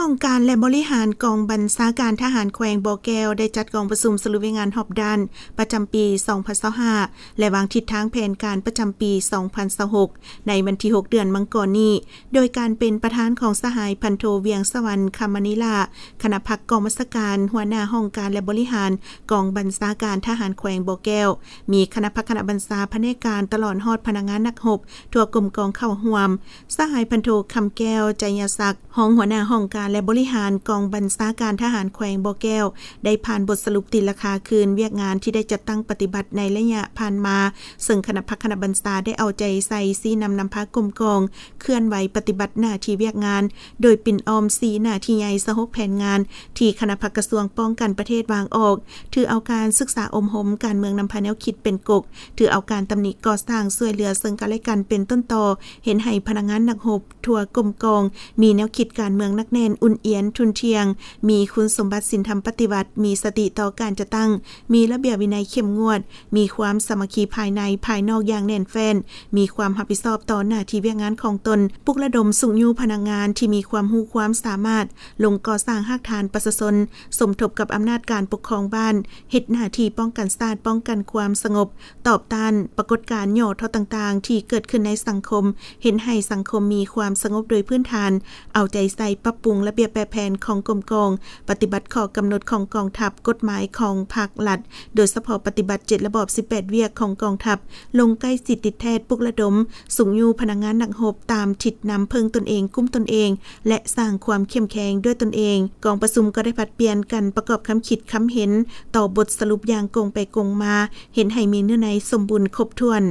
ห้องการและบริหารกองบัญชาการทหารแขวงบ่อแก้วได้จัดกองประชุมสรุปงานรอบด้านประจำปี 2025 และวางทิศทางแผนการประจำปี 2026 ในวันที่ 6 เดือนมังกรนี้โดยการเป็นประธานของสหายพันโทเวียงสวรรค์คำมณิลาคณะพักกองบัญชาการหัวหน้าห้องการและบริหารกองบัญชาการทหารแขวงบ่อแก้วมีคณะพักคณะบัญชาพนักงานตลอดฮอดพนักงานนักรบทั่วกรมกองเข้าร่วมสหายพันโทคำแก้วใจยศักดิ์ห้องหัวหน้าห้องการและบริหารกองบัญชาการทหารแขวงบ่อแก้วได้ผ่านบทสรุปติดราคาคืนเวียกงานที่ได้จัดตั้งปฏิบัติในระยะผ่านมาซึ่งคณะพักคณะบัญชาได้เอาใจใส่ซีนำพากรมกองเคลื่อนไหวปฏิบัติหน้าที่เวียกงานโดยปิ่นออมสีหน้าที่ใหญ่สหกแผนงานที่คณะพักกระทรวงป้องกันประเทศวางออกถือเอาการศึกษาอมหมการเมืองนำพาแนวคิดเป็นกกถือเอาการตำหนิก่อสร้างช่วยเหลือซึ่งกันและกันเป็นต้นตอเห็นให้พนักงานนักรบทั่วกรมกองมีแนวคิดการเมืองนักแน่นอุ่นเอียนทุนเทียงมีคุณสมบัติศีลธรรมปฏิบัติมีสติต่อการจะตั้งมีระเบียบวินัยเข้มงวดมีความสามัคคีภายในภายนอกอย่างแน่นแฟ้นมีความรับผิดชอบต่อหน้าที่เวียกงานของตนปลุกระดมสุขยูพนักงานที่มีความรู้ความสามารถลงก่อสร้างรากฐานประชาชนสมทบกับอำนาจการปกครองบ้านเฮ็ดหน้าที่ป้องกันชาติป้องกันความสงบตอบต้านปรากฏการณ์ย่อท้อต่างๆที่เกิดขึ้นในสังคมเห็นให้สังคมมีความสงบโดยพื้นฐานเอาใจใส่ปรับปรุงระเบียบแบบแผนของกรมกองปฏิบัติข้อกำหนดของกองทัพกฎหมายของภาครัฐโดยเฉพาะปฏิบัติ7ระบอบ18เวียกของกองทัพลงใกล้สิทธิติดแทศปลุกระดมสูงอยู่พนักงานนักรบตามทิศนำเพิงตนเองกุ้มตนเองและสร้างความเข้มแข็งด้วยตนเองกองประชุมก็ได้ผลัดเปลี่ยนกันประกอบคำคิดคำเห็นต่อบทสรุปอย่างกงไปกงมาเห็นให้มีเนื้อในสมบูรณ์ครบถ้วน